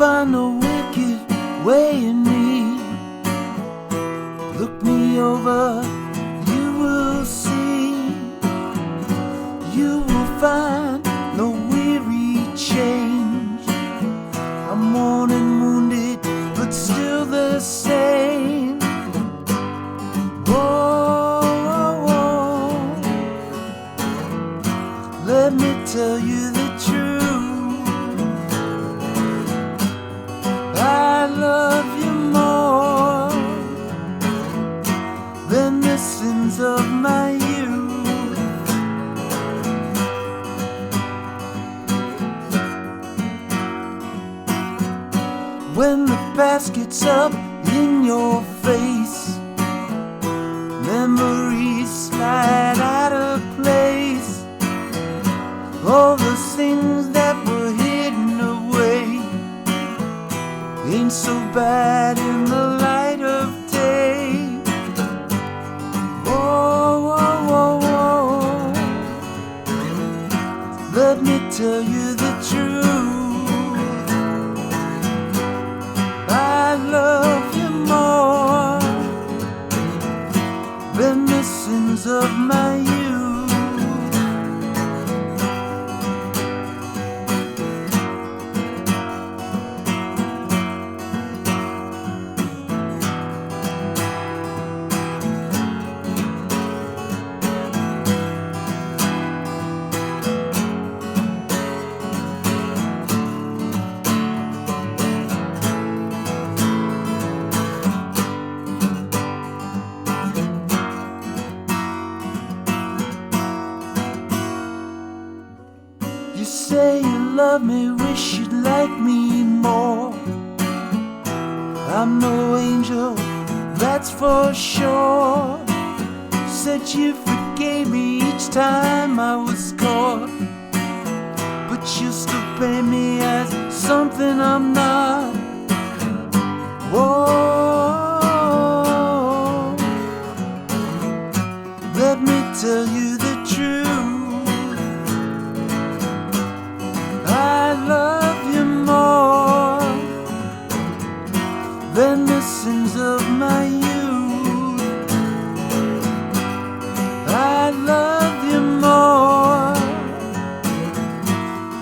find the wicked way in me. Look me over, you will see. You will find no weary change. I'm worn and wounded, but still the same. Whoa, whoa, whoa. Let me tell you the truth. I love you more than the sins of my youth. When the past gets up in your face, memories slide out of place. All the things that were hidden away ain't so bad in the light of day. Whoa, whoa, whoa, whoa. Let me tell you the truth. I love you more than the sins of my youth. You say you love me, wish you'd like me more. I'm no angel, that's for sure. Said you forgave me each time I was caught, but you still paint me as something I'm not. Whoa, let me tell you the truth. I love you more than the sins of my youth. I love you more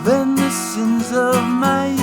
than the sins of my youth.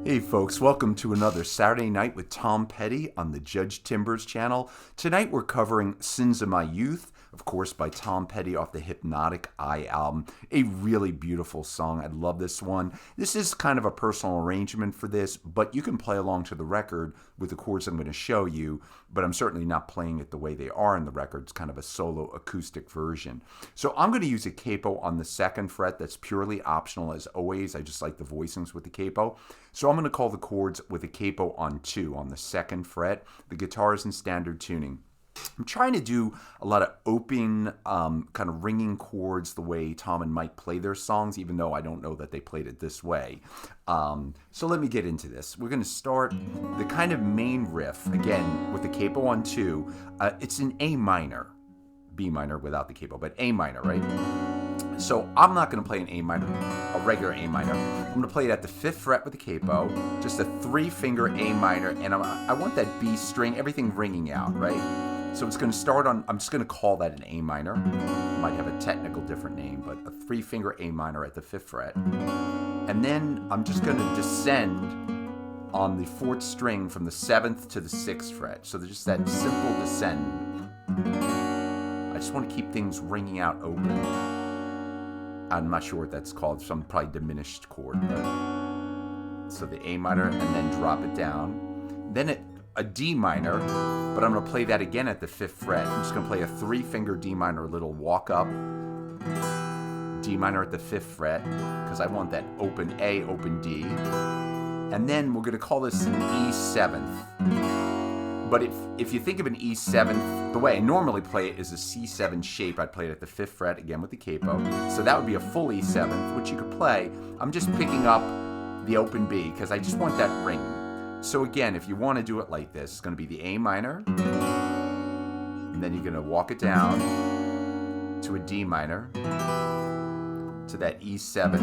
Hey folks, welcome to another Saturday Night with Tom Petty on the Judge Timbers channel. Tonight we're covering Sins of My Youth, of course by Tom Petty off the Hypnotic Eye album. A really beautiful song. I love this one. This is kind of a personal arrangement for this, but you can play along to the record with the chords I'm going to show you, but I'm certainly not playing it the way they are in the record. It's kind of a solo acoustic version. So I'm going to use a capo on the 2nd fret. That's purely optional as always. I just like the voicings with the capo. So I'm going to call the chords with a capo on 2 on the 2nd fret. The guitar is in standard tuning. I'm trying to do a lot of open, kind of ringing chords the way Tom and Mike play their songs, even though I don't know that they played it this way. So let me get into this. We're going to start the kind of main riff, again, with the capo on 2. It's in A minor, B minor without the capo, but A minor, right? So I'm not going to play an A minor, a regular A minor. I'm going to play it at the 5th fret with the capo, just a 3-finger A minor, and I want that B string, everything ringing out, right? So it's going to start on, I'm just going to call that an A minor. It might have a technical different name, but a 3-finger A minor at the 5th fret. And then I'm just going to descend on the 4th string from the 7th to the 6th fret. So there's just that simple descend. I just want to keep things ringing out open. I'm not sure what that's called, some probably diminished chord. But so the A minor and then drop it down. Then a D minor, but I'm going to play that again at the 5th fret. I'm just going to play a 3-finger D minor, a little walk up. D minor at the 5th fret, because I want that open A, open D. And then we're going to call this an E7th. But if you think of an E7th, the way I normally play it is a C7 shape. I'd play it at the 5th fret, again with the capo. So that would be a full E7th, which you could play. I'm just picking up the open B, because I just want that ring. So again, if you want to do it like this, it's going to be the A minor, and then you're going to walk it down to a D minor, to that E7,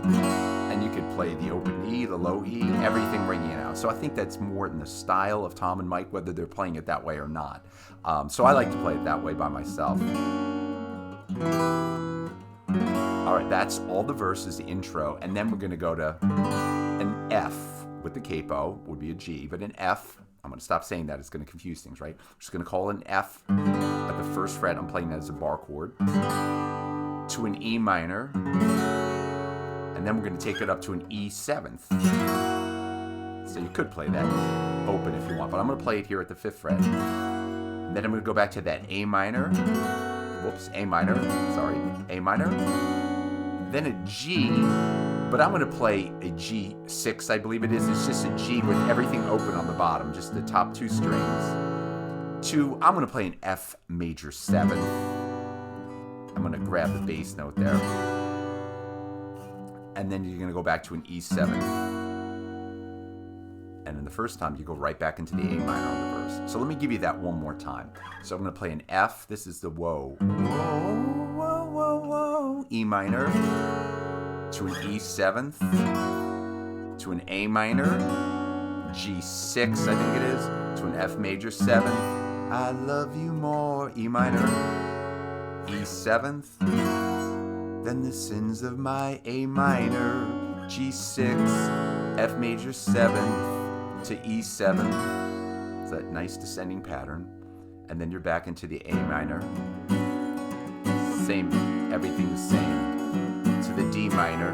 and you could play the open E, the low E, everything ringing out. So I think that's more in the style of Tom and Mike, whether they're playing it that way or not. So I like to play it that way by myself. All right, that's all the verses, the intro, and then we're going to go to an F with the capo, would be a G, but an F, I'm going to stop saying that, it's going to confuse things, right? I'm just going to call it an F at the first fret, I'm playing that as a bar chord, to an E minor, and then we're going to take it up to an E7th. So you could play that open if you want, but I'm going to play it here at the 5th fret. And then I'm going to go back to that A minor, A minor, then a G, but I'm going to play a G6, I believe it is. It's just a G with everything open on the bottom, just the top 2 strings. I'm going to play an F major 7. I'm going to grab the bass note there. And then you're going to go back to an E7. And then the first time, you go right back into the A minor on the verse. So let me give you that one more time. So I'm going to play an F. This is the whoa, whoa, whoa, whoa, whoa, E minor, to an E7th, to an A minor, G6, I think it is, to an F major 7, I love you more, E minor, E7th, then the sins of my A minor, G6, F major 7, to E7. It's that nice descending pattern. And then you're back into the A minor. Same, everything the same. To the D minor,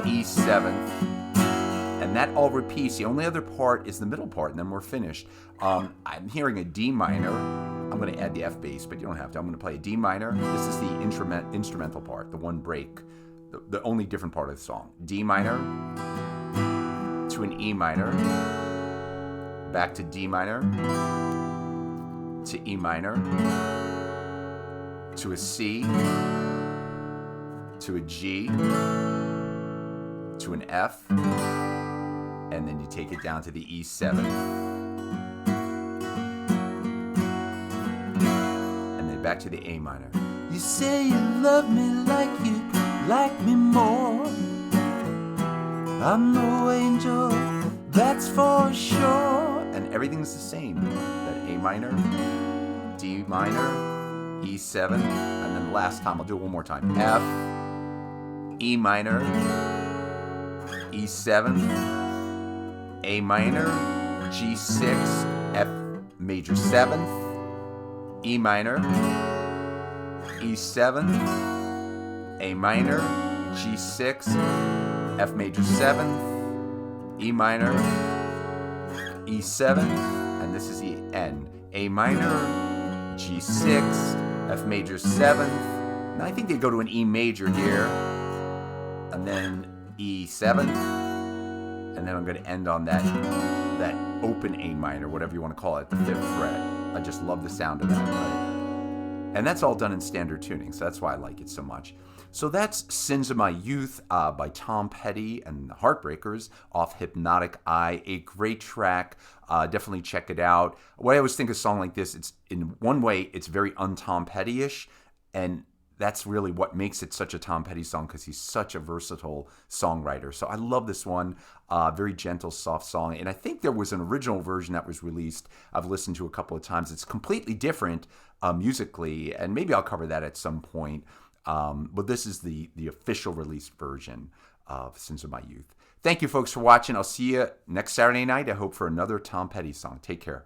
E7. And that all repeats. The only other part is the middle part, and then we're finished. I'm hearing a D minor. I'm going to add the F bass, but you don't have to. I'm going to play a D minor. This is the instrumental part, the one break, the only different part of the song. D minor, to an E minor, back to D minor, to E minor, to a C, to a G, to an F, and then you take it down to the E7. And then back to the A minor. You say you love me like you like me more. I'm no angel, that's for sure. And everything's the same. That A minor, D minor, E7, and then the last time, I'll do it one more time. F, E minor, E7, A minor, G6, F major 7th, E minor, E7, A minor, G6, F major 7th, E minor, E7, and this is the end. A minor, G6, F major 7th. Now I think they go to an E major here, and then E7, and then I'm going to end on that open A minor, whatever you want to call it, the 5th fret. I just love the sound of that, right? And that's all done in standard tuning, so that's why I like it so much. So that's Sins of My Youth by Tom Petty and the Heartbreakers off Hypnotic Eye. A great track. Definitely check it out. What I always think of a song like this, it's in one way, it's very un-Tom Petty-ish, and that's really what makes it such a Tom Petty song, because he's such a versatile songwriter. So I love this one. Very gentle, soft song. And I think there was an original version that was released. I've listened to a couple of times. It's completely different musically, and maybe I'll cover that at some point. But this is the official released version of Sins of My Youth. Thank you, folks, for watching. I'll see you next Saturday night, I hope, for another Tom Petty song. Take care.